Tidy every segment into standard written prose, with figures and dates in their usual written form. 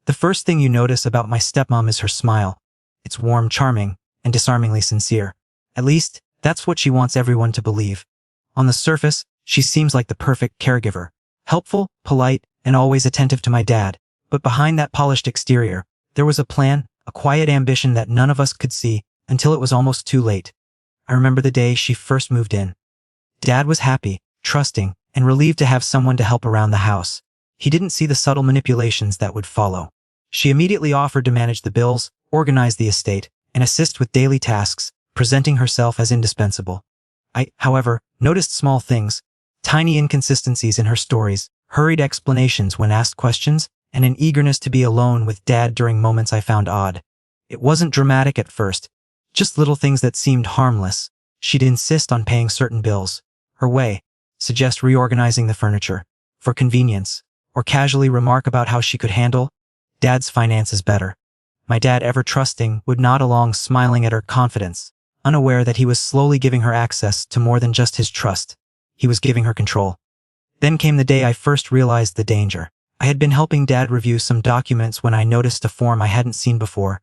The first thing you notice about my stepmom is her smile. It's warm, charming, and disarmingly sincere. At least, that's what she wants everyone to believe. On the surface, she seems like the perfect caregiver. Helpful, polite, and always attentive to my dad. But behind that polished exterior, there was a plan, a quiet ambition that none of us could see until it was almost too late. I remember the day she first moved in. Dad was happy, trusting, and relieved to have someone to help around the house. He didn't see the subtle manipulations that would follow. She immediately offered to manage the bills, organize the estate, and assist with daily tasks, presenting herself as indispensable. I, however, noticed small things, tiny inconsistencies in her stories, hurried explanations when asked questions, and an eagerness to be alone with Dad during moments I found odd. It wasn't dramatic at first, just little things that seemed harmless. She'd insist on paying certain bills. Her way, suggest reorganizing the furniture, for convenience, or casually remark about how she could handle Dad's finances better. My dad, ever trusting, would nod along, smiling at her confidence, unaware that he was slowly giving her access to more than just his trust. He was giving her control. Then came the day I first realized the danger. I had been helping Dad review some documents when I noticed a form I hadn't seen before.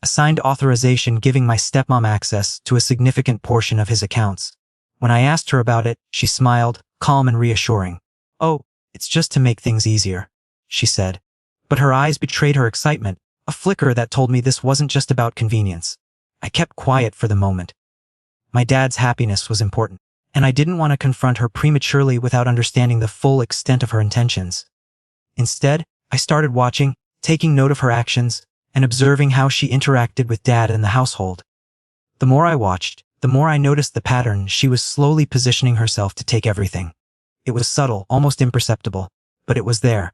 A signed authorization giving my stepmom access to a significant portion of his accounts. When I asked her about it, she smiled, calm and reassuring. "Oh, it's just to make things easier," she said. But her eyes betrayed her excitement, a flicker that told me this wasn't just about convenience. I kept quiet for the moment. My dad's happiness was important, and I didn't want to confront her prematurely without understanding the full extent of her intentions. Instead, I started watching, taking note of her actions, and observing how she interacted with Dad and the household. The more I watched, the more I noticed the pattern. She was slowly positioning herself to take everything. It was subtle, almost imperceptible, but it was there.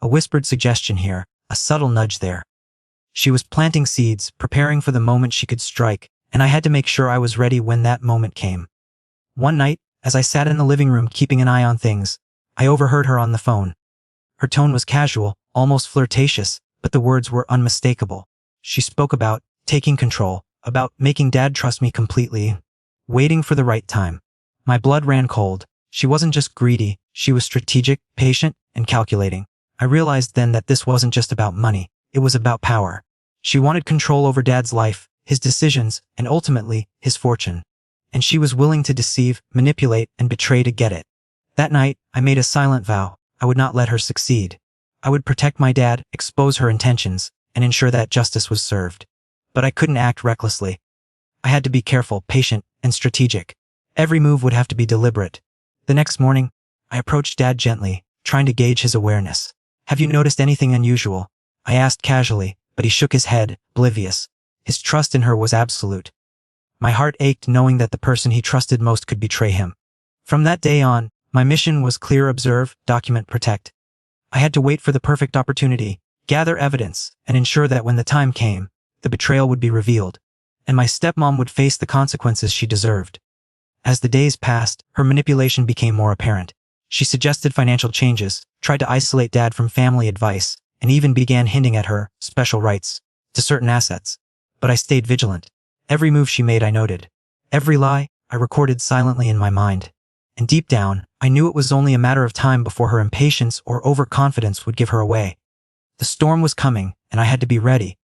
A whispered suggestion here, a subtle nudge there. She was planting seeds, preparing for the moment she could strike, and I had to make sure I was ready when that moment came. One night, as I sat in the living room keeping an eye on things, I overheard her on the phone. Her tone was casual, almost flirtatious, but the words were unmistakable. She spoke about taking control, about making Dad trust me completely, waiting for the right time. My blood ran cold. She wasn't just greedy, she was strategic, patient, and calculating. I realized then that this wasn't just about money, it was about power. She wanted control over Dad's life, his decisions, and ultimately, his fortune. And she was willing to deceive, manipulate, and betray to get it. That night, I made a silent vow. I would not let her succeed. I would protect my dad, expose her intentions, and ensure that justice was served. But I couldn't act recklessly. I had to be careful, patient, and strategic. Every move would have to be deliberate. The next morning, I approached Dad gently, trying to gauge his awareness. "Have you noticed anything unusual?" I asked casually, but he shook his head, oblivious. His trust in her was absolute. My heart ached knowing that the person he trusted most could betray him. From that day on, my mission was clear: observe, document, protect. I had to wait for the perfect opportunity, gather evidence, and ensure that when the time came, the betrayal would be revealed, and my stepmom would face the consequences she deserved. As the days passed, her manipulation became more apparent. She suggested financial changes, tried to isolate Dad from family advice, and even began hinting at her special rights to certain assets. But I stayed vigilant. Every move she made I noted. Every lie I recorded silently in my mind. And deep down, I knew it was only a matter of time before her impatience or overconfidence would give her away. The storm was coming, and I had to be ready.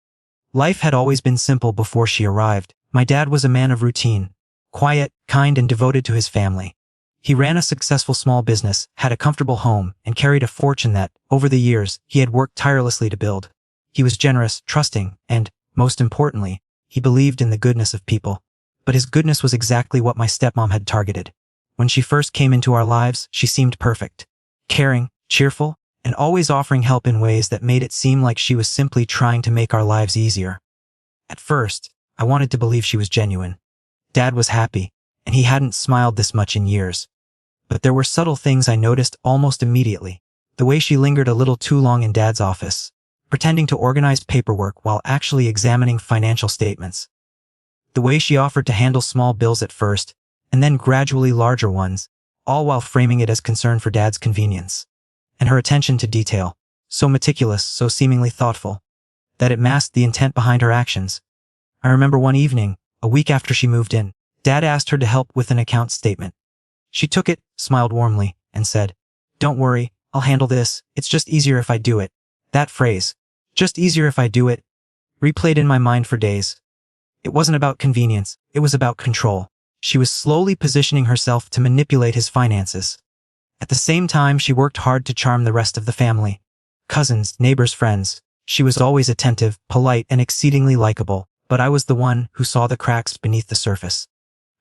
Life had always been simple before she arrived. My dad was a man of routine, quiet, kind, and devoted to his family. He ran a successful small business, had a comfortable home, and carried a fortune that, over the years, he had worked tirelessly to build. He was generous, trusting, and, most importantly, he believed in the goodness of people. But his goodness was exactly what my stepmom had targeted. When she first came into our lives, she seemed perfect. Caring, cheerful, and always offering help in ways that made it seem like she was simply trying to make our lives easier. At first, I wanted to believe she was genuine. Dad was happy, and he hadn't smiled this much in years. But there were subtle things I noticed almost immediately. The way she lingered a little too long in Dad's office, pretending to organize paperwork while actually examining financial statements. The way she offered to handle small bills at first, and then gradually larger ones, all while framing it as concern for Dad's convenience. And her attention to detail, so meticulous, so seemingly thoughtful, that it masked the intent behind her actions. I remember one evening, a week after she moved in, Dad asked her to help with an account statement. She took it, smiled warmly, and said, "Don't worry, I'll handle this, it's just easier if I do it." That phrase, Just easier if I do it, replayed in my mind for days. It wasn't about convenience, it was about control. She was slowly positioning herself to manipulate his finances. At the same time, she worked hard to charm the rest of the family. Cousins, neighbors, friends. She was always attentive, polite, and exceedingly likable, but I was the one who saw the cracks beneath the surface.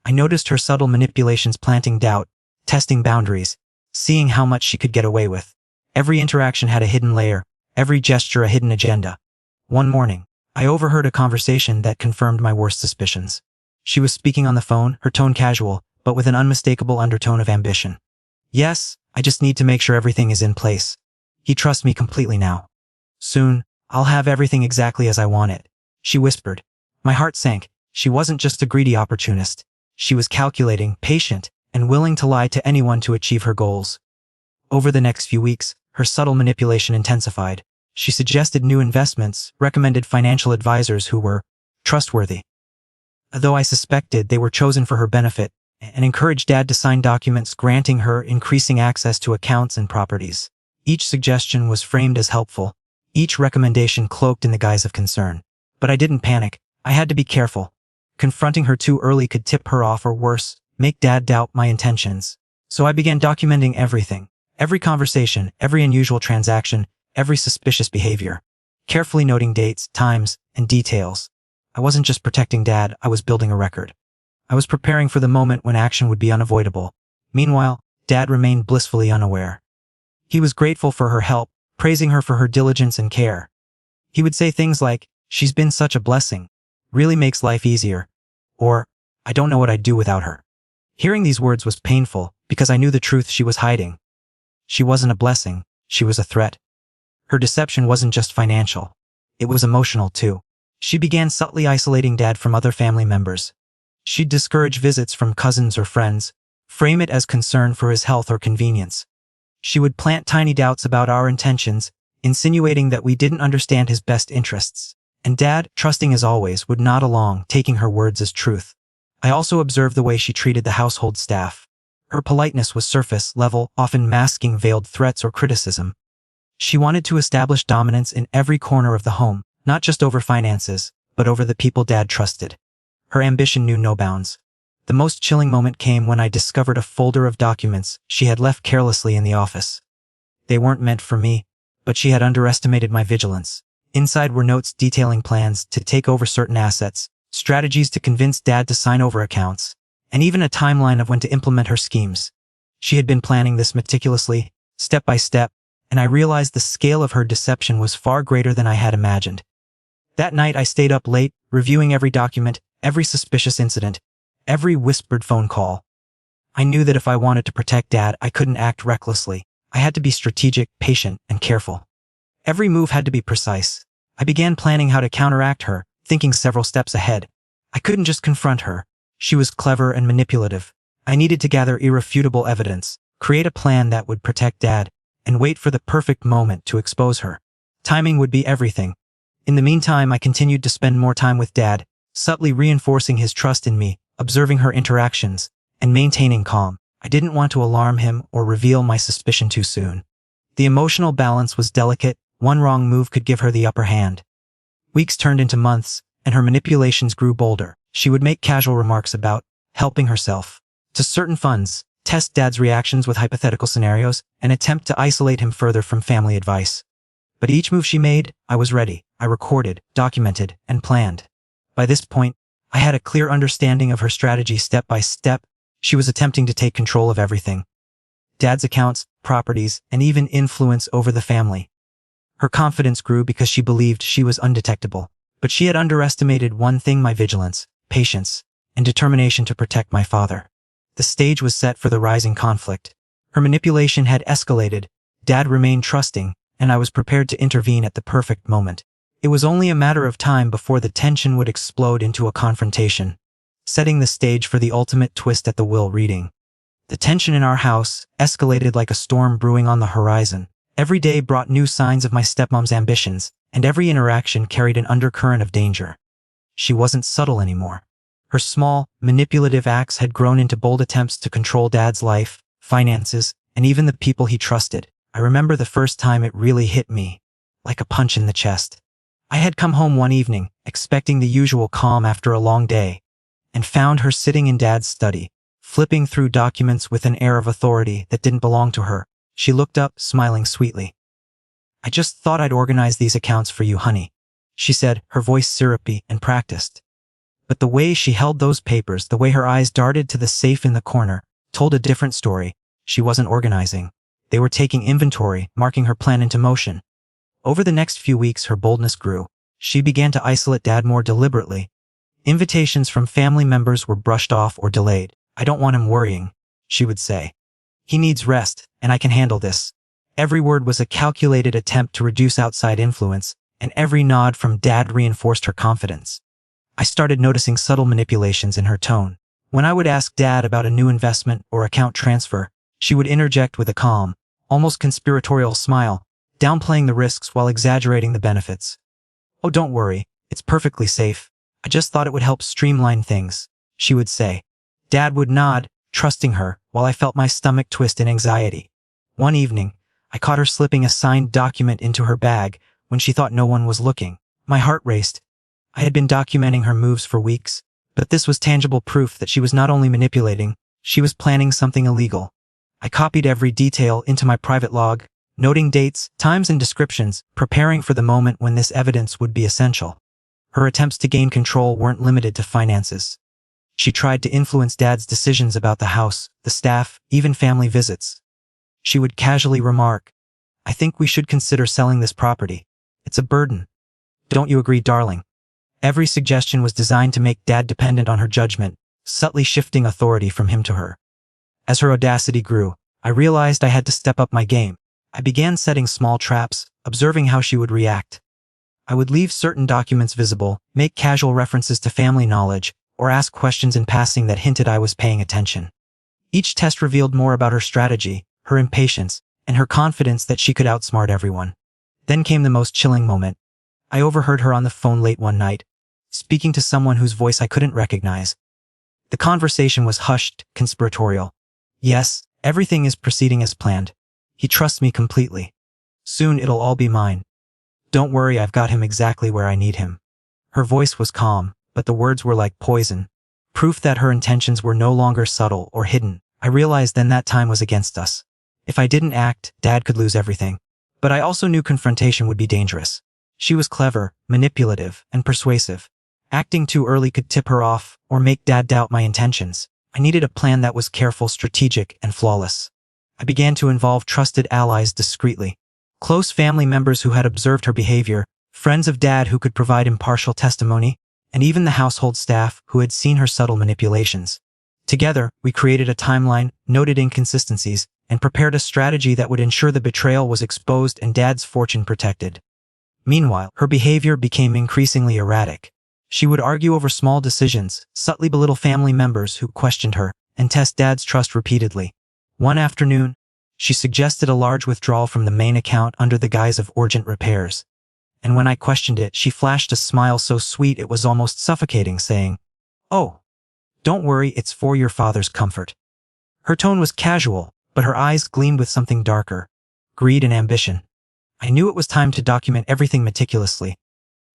I noticed her subtle manipulations, planting doubt, testing boundaries, seeing how much she could get away with. Every interaction had a hidden layer, every gesture a hidden agenda. One morning, I overheard a conversation that confirmed my worst suspicions. She was speaking on the phone, her tone casual, but with an unmistakable undertone of ambition. Yes, I just need to make sure everything is in place. He trusts me completely now. Soon, I'll have everything exactly as I want it, she whispered. My heart sank. She wasn't just a greedy opportunist. She was calculating, patient, and willing to lie to anyone to achieve her goals. Over the next few weeks, her subtle manipulation intensified. She suggested new investments, recommended financial advisors who were trustworthy. Though I suspected they were chosen for her benefit, and encouraged Dad to sign documents granting her increasing access to accounts and properties. Each suggestion was framed as helpful, each recommendation cloaked in the guise of concern. But I didn't panic. I had to be careful. Confronting her too early could tip her off, or worse, make Dad doubt my intentions. So I began documenting everything. Every conversation, every unusual transaction, every suspicious behavior. Carefully noting dates, times, and details. I wasn't just protecting Dad, I was building a record. I was preparing for the moment when action would be unavoidable. Meanwhile, Dad remained blissfully unaware. He was grateful for her help, praising her for her diligence and care. He would say things like, "She's been such a blessing. Really makes life easier." Or, "I don't know what I'd do without her." Hearing these words was painful because I knew the truth she was hiding. She wasn't a blessing, she was a threat. Her deception wasn't just financial. It was emotional too. She began subtly isolating Dad from other family members. She'd discourage visits from cousins or friends, frame it as concern for his health or convenience. She would plant tiny doubts about our intentions, insinuating that we didn't understand his best interests. And Dad, trusting as always, would nod along, taking her words as truth. I also observed the way she treated the household staff. Her politeness was surface level, often masking veiled threats or criticism. She wanted to establish dominance in every corner of the home, not just over finances, but over the people Dad trusted. Her ambition knew no bounds. The most chilling moment came when I discovered a folder of documents she had left carelessly in the office. They weren't meant for me, but she had underestimated my vigilance. Inside were notes detailing plans to take over certain assets, strategies to convince Dad to sign over accounts, and even a timeline of when to implement her schemes. She had been planning this meticulously, step by step, and I realized the scale of her deception was far greater than I had imagined. That night I stayed up late, reviewing every document, every suspicious incident, every whispered phone call. I knew that if I wanted to protect Dad, I couldn't act recklessly. I had to be strategic, patient, and careful. Every move had to be precise. I began planning how to counteract her, thinking several steps ahead. I couldn't just confront her. She was clever and manipulative. I needed to gather irrefutable evidence, create a plan that would protect Dad, and wait for the perfect moment to expose her. Timing would be everything. In the meantime, I continued to spend more time with Dad, subtly reinforcing his trust in me, observing her interactions, and maintaining calm. I didn't want to alarm him or reveal my suspicion too soon. The emotional balance was delicate. One wrong move could give her the upper hand. Weeks turned into months, and her manipulations grew bolder. She would make casual remarks about helping herself to certain funds, test Dad's reactions with hypothetical scenarios, and attempt to isolate him further from family advice. But each move she made, I was ready. I recorded, documented, and planned. By this point, I had a clear understanding of her strategy step by step. She was attempting to take control of everything. Dad's accounts, properties, and even influence over the family. Her confidence grew because she believed she was undetectable. But she had underestimated one thing: my vigilance, patience, and determination to protect my father. The stage was set for the rising conflict. Her manipulation had escalated. Dad remained trusting, and I was prepared to intervene at the perfect moment. It was only a matter of time before the tension would explode into a confrontation, setting the stage for the ultimate twist at the will reading. The tension in our house escalated like a storm brewing on the horizon. Every day brought new signs of my stepmom's ambitions, and every interaction carried an undercurrent of danger. She wasn't subtle anymore. Her small, manipulative acts had grown into bold attempts to control Dad's life, finances, and even the people he trusted. I remember the first time it really hit me, like a punch in the chest. I had come home one evening, expecting the usual calm after a long day, and found her sitting in Dad's study, flipping through documents with an air of authority that didn't belong to her. She looked up, smiling sweetly. "I just thought I'd organize these accounts for you, honey," she said, her voice syrupy and practiced. But the way she held those papers, the way her eyes darted to the safe in the corner, told a different story. She wasn't organizing. They were taking inventory, marking her plan into motion. Over the next few weeks, her boldness grew. She began to isolate Dad more deliberately. Invitations from family members were brushed off or delayed. "I don't want him worrying," she would say. "He needs rest, and I can handle this." Every word was a calculated attempt to reduce outside influence, and every nod from Dad reinforced her confidence. I started noticing subtle manipulations in her tone. When I would ask Dad about a new investment or account transfer, she would interject with a calm, almost conspiratorial smile, downplaying the risks while exaggerating the benefits. "Oh, don't worry, it's perfectly safe. I just thought it would help streamline things," she would say. Dad would nod, trusting her, while I felt my stomach twist in anxiety. One evening, I caught her slipping a signed document into her bag when she thought no one was looking. My heart raced. I had been documenting her moves for weeks, but this was tangible proof that she was not only manipulating, she was planning something illegal. I copied every detail into my private log, noting dates, times, and descriptions, preparing for the moment when this evidence would be essential. Her attempts to gain control weren't limited to finances. She tried to influence Dad's decisions about the house, the staff, even family visits. She would casually remark, "I think we should consider selling this property. It's a burden. Don't you agree, darling?" Every suggestion was designed to make Dad dependent on her judgment, subtly shifting authority from him to her. As her audacity grew, I realized I had to step up my game. I began setting small traps, observing how she would react. I would leave certain documents visible, make casual references to family knowledge, or ask questions in passing that hinted I was paying attention. Each test revealed more about her strategy, her impatience, and her confidence that she could outsmart everyone. Then came the most chilling moment. I overheard her on the phone late one night, speaking to someone whose voice I couldn't recognize. The conversation was hushed, conspiratorial. "Yes, everything is proceeding as planned. He trusts me completely. Soon it'll all be mine. Don't worry, I've got him exactly where I need him." Her voice was calm, but the words were like poison, proof that her intentions were no longer subtle or hidden. I realized then that time was against us. If I didn't act, Dad could lose everything. But I also knew confrontation would be dangerous. She was clever, manipulative, and persuasive. Acting too early could tip her off or make Dad doubt my intentions. I needed a plan that was careful, strategic, and flawless. I began to involve trusted allies discreetly. Close family members who had observed her behavior, friends of Dad who could provide impartial testimony, and even the household staff who had seen her subtle manipulations. Together, we created a timeline, noted inconsistencies, and prepared a strategy that would ensure the betrayal was exposed and Dad's fortune protected. Meanwhile, her behavior became increasingly erratic. She would argue over small decisions, subtly belittle family members who questioned her, and test Dad's trust repeatedly. One afternoon, she suggested a large withdrawal from the main account under the guise of urgent repairs. And when I questioned it, she flashed a smile so sweet it was almost suffocating, saying, "Oh, don't worry, it's for your father's comfort." Her tone was casual, but her eyes gleamed with something darker, greed and ambition. I knew it was time to document everything meticulously.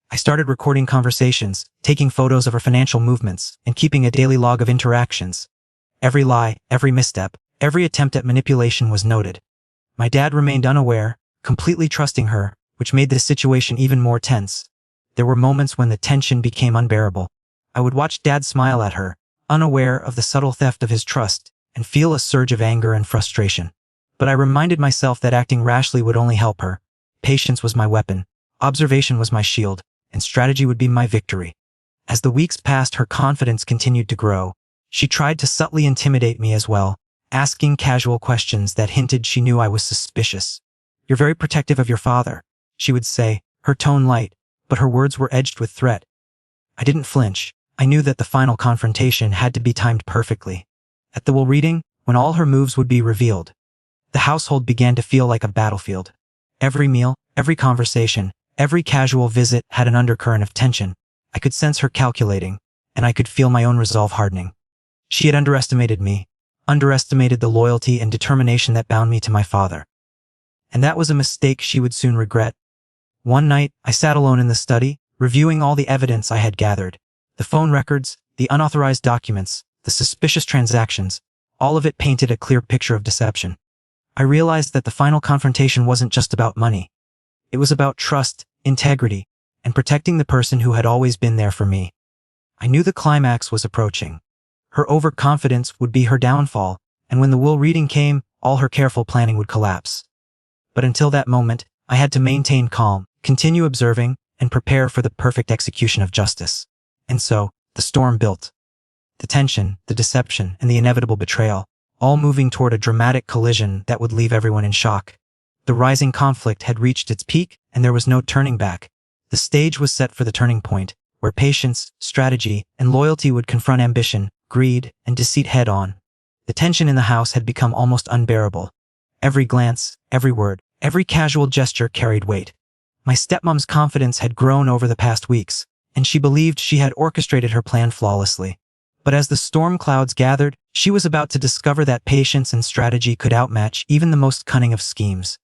I started recording conversations, taking photos of her financial movements, and keeping a daily log of interactions. Every lie, every misstep, every attempt at manipulation was noted. My dad remained unaware, completely trusting her, which made the situation even more tense. There were moments when the tension became unbearable. I would watch Dad smile at her, unaware of the subtle theft of his trust, and feel a surge of anger and frustration. But I reminded myself that acting rashly would only help her. Patience was my weapon, observation was my shield, and strategy would be my victory. As the weeks passed, her confidence continued to grow. She tried to subtly intimidate me as well, asking casual questions that hinted she knew I was suspicious. "You're very protective of your father," she would say, her tone light, but her words were edged with threat. I didn't flinch. I knew that the final confrontation had to be timed perfectly. At the will reading, when all her moves would be revealed, the household began to feel like a battlefield. Every meal, every conversation, every casual visit had an undercurrent of tension. I could sense her calculating, and I could feel my own resolve hardening. She had underestimated me, underestimated the loyalty and determination that bound me to my father. And that was a mistake she would soon regret. One night, I sat alone in the study, reviewing all the evidence I had gathered. The phone records, the unauthorized documents, the suspicious transactions, all of it painted a clear picture of deception. I realized that the final confrontation wasn't just about money. It was about trust, integrity, and protecting the person who had always been there for me. I knew the climax was approaching. Her overconfidence would be her downfall, and when the will reading came, all her careful planning would collapse. But until that moment, I had to maintain calm, continue observing, and prepare for the perfect execution of justice. And so, the storm built. The tension, the deception, and the inevitable betrayal, all moving toward a dramatic collision that would leave everyone in shock. The rising conflict had reached its peak, and there was no turning back. The stage was set for the turning point, where patience, strategy, and loyalty would confront ambition, greed, and deceit head-on. The tension in the house had become almost unbearable. Every glance, every word, every casual gesture carried weight. My stepmom's confidence had grown over the past weeks, and she believed she had orchestrated her plan flawlessly. But as the storm clouds gathered, she was about to discover that patience and strategy could outmatch even the most cunning of schemes.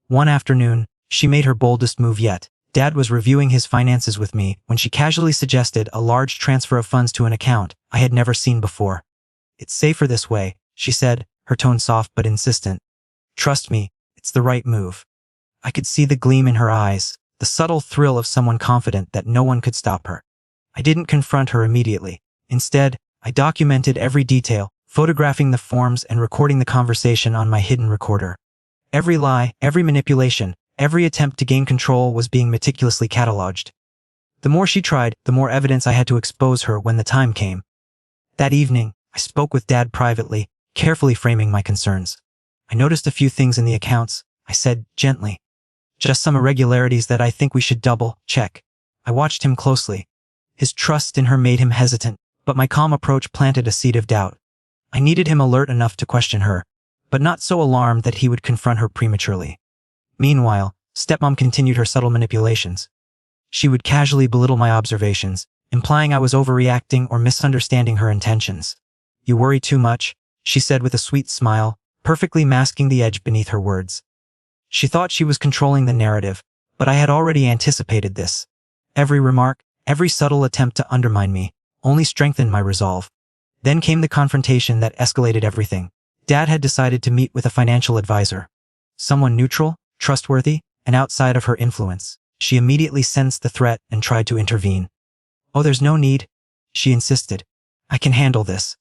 One afternoon, she made her boldest move yet. Dad was reviewing his finances with me when she casually suggested a large transfer of funds to an account I had never seen before. "It's safer this way," she said, her tone soft but insistent. "Trust me, it's the right move." I could see the gleam in her eyes, the subtle thrill of someone confident that no one could stop her. I didn't confront her immediately. Instead, I documented every detail, photographing the forms and recording the conversation on my hidden recorder. Every lie, every manipulation, every attempt to gain control was being meticulously cataloged. The more she tried, the more evidence I had to expose her when the time came. That evening, I spoke with Dad privately, carefully framing my concerns. "I noticed a few things in the accounts," I said gently. "Just some irregularities that I think we should double-check." I watched him closely. His trust in her made him hesitant, but my calm approach planted a seed of doubt. I needed him alert enough to question her, but not so alarmed that he would confront her prematurely. Meanwhile, stepmom continued her subtle manipulations. She would casually belittle my observations, implying I was overreacting or misunderstanding her intentions. "You worry too much," she said with a sweet smile, perfectly masking the edge beneath her words. She thought she was controlling the narrative, but I had already anticipated this. Every remark, every subtle attempt to undermine me, only strengthened my resolve. Then came the confrontation that escalated everything. Dad had decided to meet with a financial advisor. Someone neutral, trustworthy, and outside of her influence. She immediately sensed the threat and tried to intervene. "Oh, there's no need," she insisted. "I can handle this.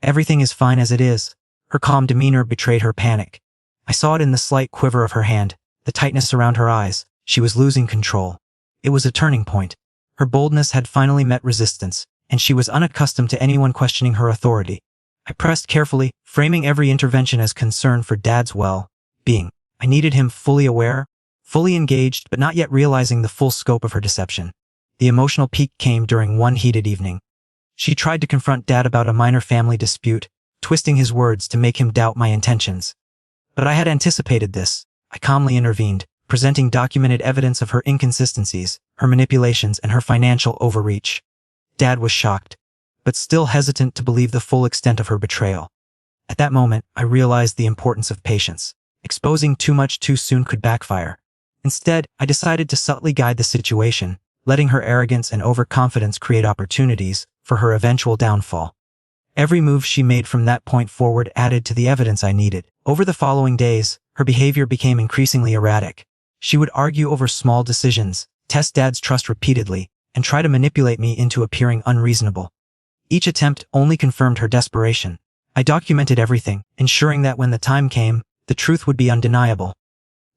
Everything is fine as it is." Her calm demeanor betrayed her panic. I saw it in the slight quiver of her hand, the tightness around her eyes. She was losing control. It was a turning point. Her boldness had finally met resistance, and she was unaccustomed to anyone questioning her authority. I pressed carefully, framing every intervention as concern for Dad's well-being. I needed him fully aware, fully engaged, but not yet realizing the full scope of her deception. The emotional peak came during one heated evening. She tried to confront Dad about a minor family dispute, twisting his words to make him doubt my intentions. But I had anticipated this. I calmly intervened, presenting documented evidence of her inconsistencies, her manipulations, and her financial overreach. Dad was shocked, but still hesitant to believe the full extent of her betrayal. At that moment, I realized the importance of patience. Exposing too much too soon could backfire. Instead, I decided to subtly guide the situation, letting her arrogance and overconfidence create opportunities for her eventual downfall. Every move she made from that point forward added to the evidence I needed. Over the following days, her behavior became increasingly erratic. She would argue over small decisions, test Dad's trust repeatedly, and try to manipulate me into appearing unreasonable. Each attempt only confirmed her desperation. I documented everything, ensuring that when the time came, the truth would be undeniable.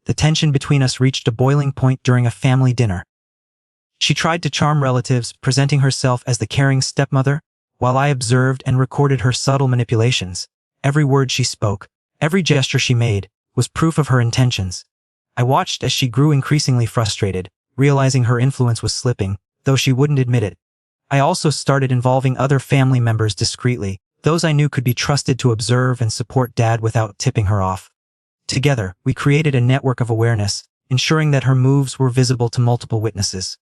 The tension between us reached a boiling point during a family dinner. She tried to charm relatives, presenting herself as the caring stepmother, while I observed and recorded her subtle manipulations. Every word she spoke, every gesture she made, was proof of her intentions. I watched as she grew increasingly frustrated, realizing her influence was slipping, though she wouldn't admit it. I also started involving other family members discreetly, those I knew could be trusted to observe and support Dad without tipping her off. Together, we created a network of awareness, ensuring that her moves were visible to multiple witnesses.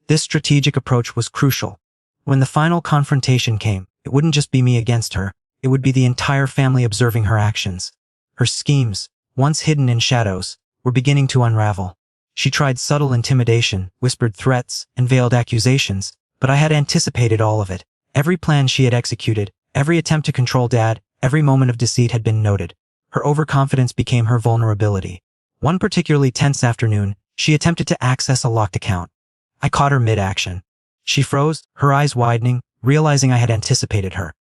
This strategic approach was crucial. When the final confrontation came, it wouldn't just be me against her, it would be the entire family observing her actions. Her schemes, once hidden in shadows, were beginning to unravel. She tried subtle intimidation, whispered threats, and veiled accusations, but I had anticipated all of it. Every plan she had executed, every attempt to control Dad, every moment of deceit had been noted. Her overconfidence became her vulnerability. One particularly tense afternoon, she attempted to access a locked account. I caught her mid-action. She froze, her eyes widening, realizing I had anticipated her.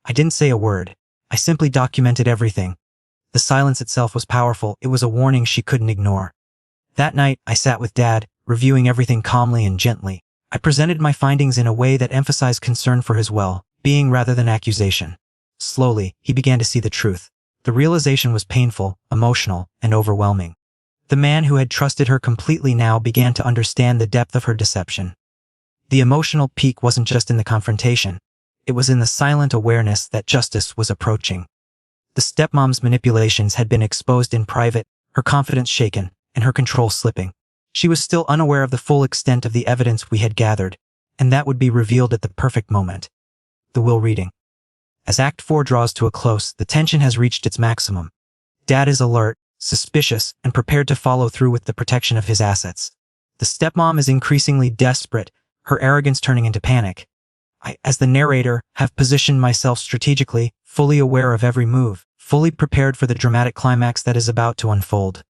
I didn't say a word. I simply documented everything. The silence itself was powerful. It was a warning she couldn't ignore. That night, I sat with Dad, reviewing everything calmly and gently. I presented my findings in a way that emphasized concern for his well-being rather than accusation. Slowly, he began to see the truth. The realization was painful, emotional, and overwhelming. The man who had trusted her completely now began to understand the depth of her deception. The emotional peak wasn't just in the confrontation. It was in the silent awareness that justice was approaching. The stepmom's manipulations had been exposed in private, her confidence shaken, and her control slipping. She was still unaware of the full extent of the evidence we had gathered, and that would be revealed at the perfect moment. The will reading. As Act 4 draws to a close, the tension has reached its maximum. Dad is alert, suspicious, and prepared to follow through with the protection of his assets. The stepmom is increasingly desperate, her arrogance turning into panic. I, as the narrator, have positioned myself strategically, fully aware of every move, fully prepared for the dramatic climax that is about to unfold.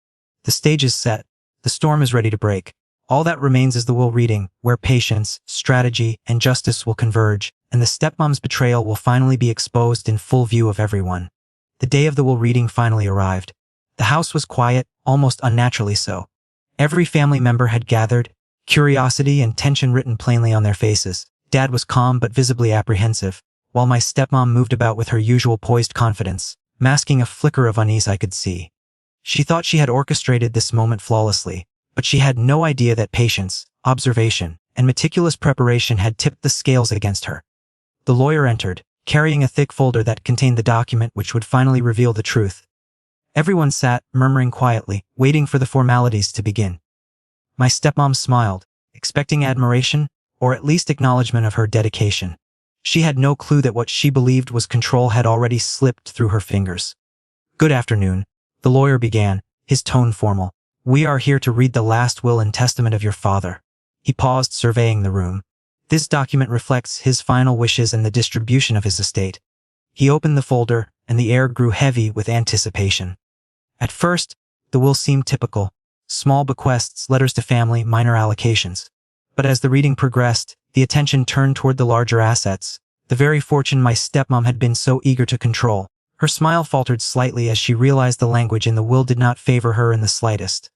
The stage is set. The storm is ready to break. All that remains is the will reading, where patience, strategy, and justice will converge, and the stepmom's betrayal will finally be exposed in full view of everyone. The day of the will reading finally arrived. The house was quiet, almost unnaturally so. Every family member had gathered, curiosity and tension written plainly on their faces. Dad was calm but visibly apprehensive, while my stepmom moved about with her usual poised confidence, masking a flicker of unease I could see. She thought she had orchestrated this moment flawlessly, but she had no idea that patience, observation, and meticulous preparation had tipped the scales against her. The lawyer entered, carrying a thick folder that contained the document which would finally reveal the truth. Everyone sat, murmuring quietly, waiting for the formalities to begin. My stepmom smiled, expecting admiration, or at least acknowledgement of her dedication. She had no clue that what she believed was control had already slipped through her fingers. "Good afternoon," the lawyer began, his tone formal. "We are here to read the last will and testament of your father." He paused, surveying the room. This document reflects his final wishes and the distribution of his estate. He opened the folder, and the air grew heavy with anticipation. At first, the will seemed typical. Small bequests, letters to family, minor allocations. But as the reading progressed, the attention turned toward the larger assets, the very fortune my stepmom had been so eager to control. Her smile faltered slightly as she realized the language in the will did not favor her in the slightest.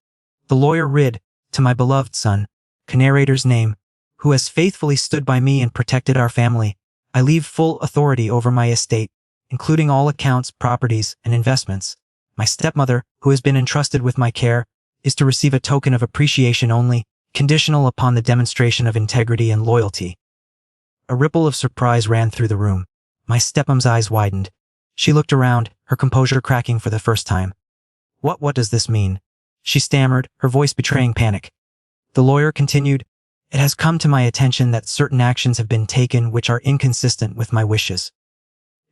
The lawyer read, "To my beloved son, narrator's name, who has faithfully stood by me and protected our family, I leave full authority over my estate, including all accounts, properties, and investments. My stepmother, who has been entrusted with my care, is to receive a token of appreciation only, conditional upon the demonstration of integrity and loyalty." A ripple of surprise ran through the room. My stepmom's eyes widened. She looked around, her composure cracking for the first time. What does this mean?" she stammered, her voice betraying panic. The lawyer continued, "It has come to my attention that certain actions have been taken which are inconsistent with my wishes.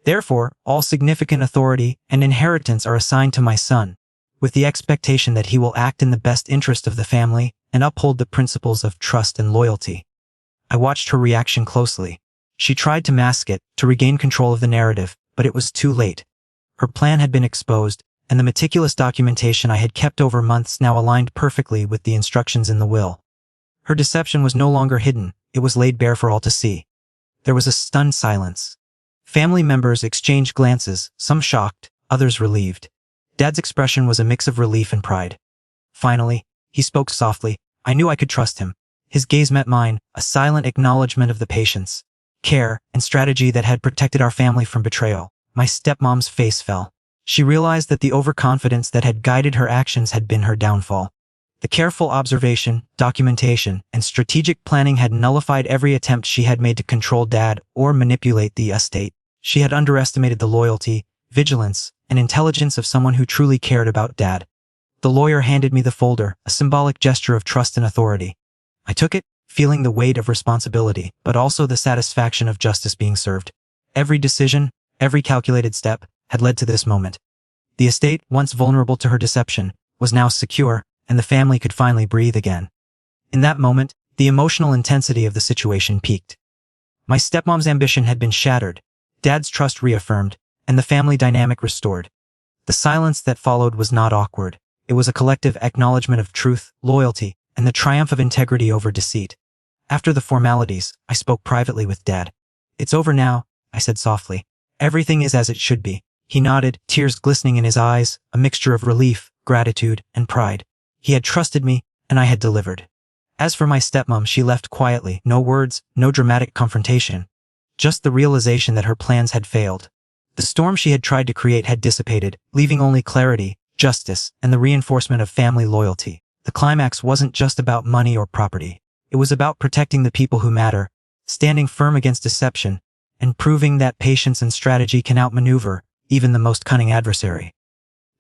Therefore, all significant authority and inheritance are assigned to my son, with the expectation that he will act in the best interest of the family and uphold the principles of trust and loyalty." I watched her reaction closely. She tried to mask it, to regain control of the narrative, but it was too late. Her plan had been exposed, and the meticulous documentation I had kept over months now aligned perfectly with the instructions in the will. Her deception was no longer hidden, it was laid bare for all to see. There was a stunned silence. Family members exchanged glances, some shocked, others relieved. Dad's expression was a mix of relief and pride. Finally, he spoke softly. I knew I could trust him. His gaze met mine, a silent acknowledgement of the patience, care, and strategy that had protected our family from betrayal. My stepmom's face fell. She realized that the overconfidence that had guided her actions had been her downfall. The careful observation, documentation, and strategic planning had nullified every attempt she had made to control Dad or manipulate the estate. She had underestimated the loyalty, vigilance, and intelligence of someone who truly cared about Dad. The lawyer handed me the folder, a symbolic gesture of trust and authority. I took it, feeling the weight of responsibility, but also the satisfaction of justice being served. Every decision, every calculated step, had led to this moment. The estate, once vulnerable to her deception, was now secure, and the family could finally breathe again. In that moment, the emotional intensity of the situation peaked. My stepmom's ambition had been shattered, Dad's trust reaffirmed, and the family dynamic restored. The silence that followed was not awkward. It was a collective acknowledgement of truth, loyalty, and the triumph of integrity over deceit. After the formalities, I spoke privately with Dad. "It's over now," I said softly. "Everything is as it should be." He nodded, tears glistening in his eyes, a mixture of relief, gratitude, and pride. He had trusted me, and I had delivered. As for my stepmom, she left quietly, no words, no dramatic confrontation. Just the realization that her plans had failed. The storm she had tried to create had dissipated, leaving only clarity, justice, and the reinforcement of family loyalty. The climax wasn't just about money or property. It was about protecting the people who matter, standing firm against deception, and proving that patience and strategy can outmaneuver even the most cunning adversary.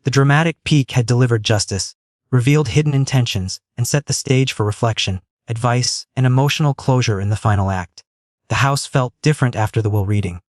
The dramatic peak had delivered justice, revealed hidden intentions, and set the stage for reflection, advice, and emotional closure in the final act. The house felt different after the will reading.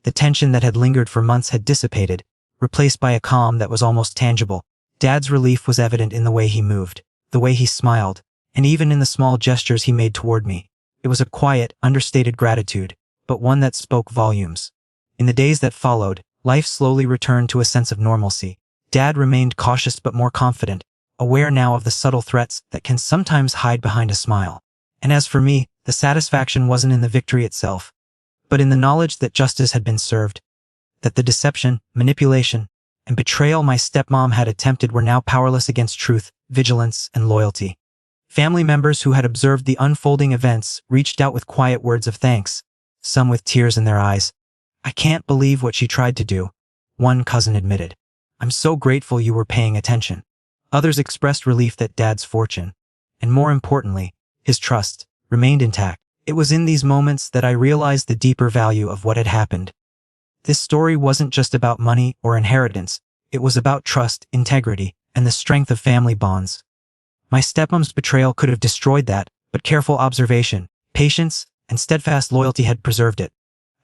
The tension that had lingered for months had dissipated, replaced by a calm that was almost tangible. Dad's relief was evident in the way he moved, the way he smiled, and even in the small gestures he made toward me. It was a quiet, understated gratitude, but one that spoke volumes. In the days that followed, life slowly returned to a sense of normalcy. Dad remained cautious but more confident, aware now of the subtle threats that can sometimes hide behind a smile. And as for me, the satisfaction wasn't in the victory itself, but in the knowledge that justice had been served, that the deception, manipulation, and betrayal my stepmom had attempted were now powerless against truth, vigilance, and loyalty. Family members who had observed the unfolding events reached out with quiet words of thanks, some with tears in their eyes. "I can't believe what she tried to do," one cousin admitted. "I'm so grateful you were paying attention." Others expressed relief that Dad's fortune, and more importantly, his trust, remained intact. It was in these moments that I realized the deeper value of what had happened. This story wasn't just about money or inheritance. It was about trust, integrity, and the strength of family bonds. My stepmom's betrayal could have destroyed that, but careful observation, patience, and steadfast loyalty had preserved it.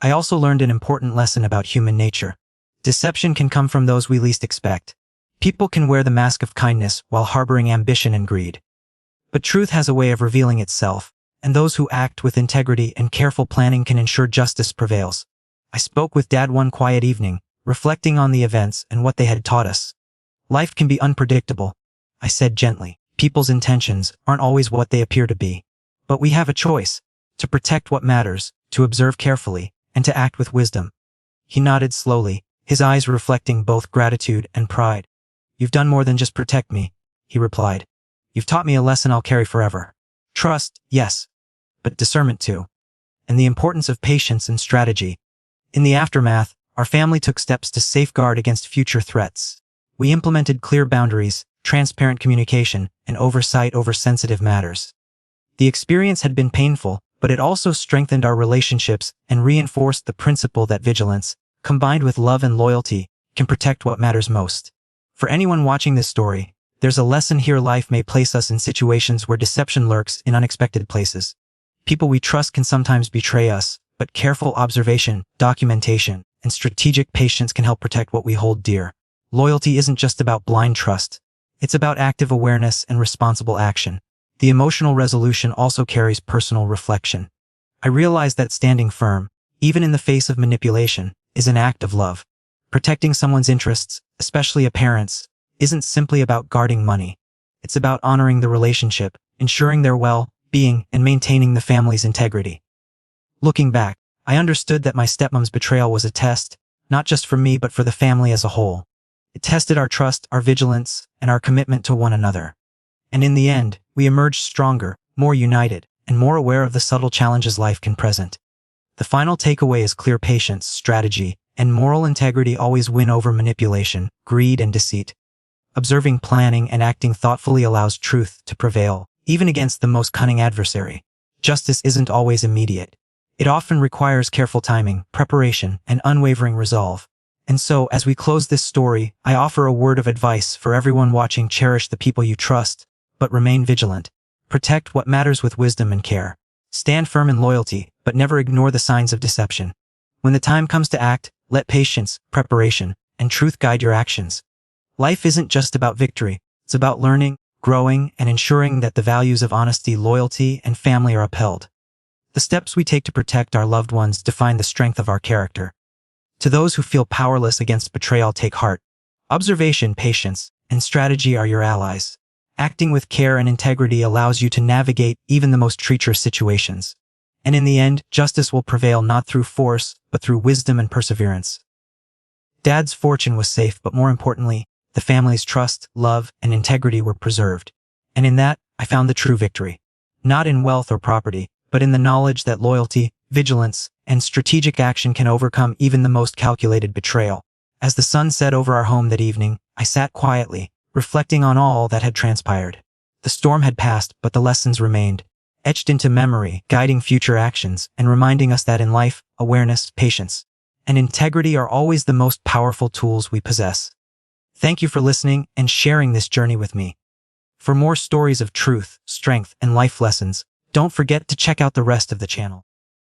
I also learned an important lesson about human nature. Deception can come from those we least expect. People can wear the mask of kindness while harboring ambition and greed. But truth has a way of revealing itself, and those who act with integrity and careful planning can ensure justice prevails. I spoke with Dad one quiet evening, reflecting on the events and what they had taught us. "Life can be unpredictable," I said gently. "People's intentions aren't always what they appear to be. But we have a choice: to protect what matters, to observe carefully, and to act with wisdom." He nodded slowly, his eyes reflecting both gratitude and pride. "You've done more than just protect me," he replied. "You've taught me a lesson I'll carry forever. Trust, yes, but discernment too. And the importance of patience and strategy." In the aftermath, our family took steps to safeguard against future threats. We implemented clear boundaries, transparent communication, and oversight over sensitive matters. The experience had been painful, but it also strengthened our relationships and reinforced the principle that vigilance, combined with love and loyalty, can protect what matters most. For anyone watching this story, there's a lesson here: life may place us in situations where deception lurks in unexpected places. People we trust can sometimes betray us, but careful observation, documentation, and strategic patience can help protect what we hold dear. Loyalty isn't just about blind trust. It's about active awareness and responsible action. The emotional resolution also carries personal reflection. I realize that standing firm, even in the face of manipulation, is an act of love. Protecting someone's interests, especially a parent's, isn't simply about guarding money. It's about honoring the relationship, ensuring their well-being, and maintaining the family's integrity. Looking back, I understood that my stepmom's betrayal was a test, not just for me but for the family as a whole. It tested our trust, our vigilance, and our commitment to one another. And in the end, we emerged stronger, more united, and more aware of the subtle challenges life can present. The final takeaway is clear: patience, strategy, and moral integrity always win over manipulation, greed, and deceit. Observing, planning, and acting thoughtfully allows truth to prevail, even against the most cunning adversary. Justice isn't always immediate. It often requires careful timing, preparation, and unwavering resolve. And so, as we close this story, I offer a word of advice for everyone watching: cherish the people you trust, but remain vigilant. Protect what matters with wisdom and care. Stand firm in loyalty, but never ignore the signs of deception. When the time comes to act, let patience, preparation, and truth guide your actions. Life isn't just about victory. It's about learning, growing, and ensuring that the values of honesty, loyalty, and family are upheld. The steps we take to protect our loved ones define the strength of our character. To those who feel powerless against betrayal, take heart. Observation, patience, and strategy are your allies. Acting with care and integrity allows you to navigate even the most treacherous situations. And in the end, justice will prevail not through force, but through wisdom and perseverance. Dad's fortune was safe, but more importantly, the family's trust, love, and integrity were preserved. And in that, I found the true victory. Not in wealth or property, but in the knowledge that loyalty, vigilance, and strategic action can overcome even the most calculated betrayal. As the sun set over our home that evening, I sat quietly, reflecting on all that had transpired. The storm had passed, but the lessons remained, etched into memory, guiding future actions, and reminding us that in life, awareness, patience, and integrity are always the most powerful tools we possess. Thank you for listening and sharing this journey with me. For more stories of truth, strength, and life lessons, don't forget to check out the rest of the channel.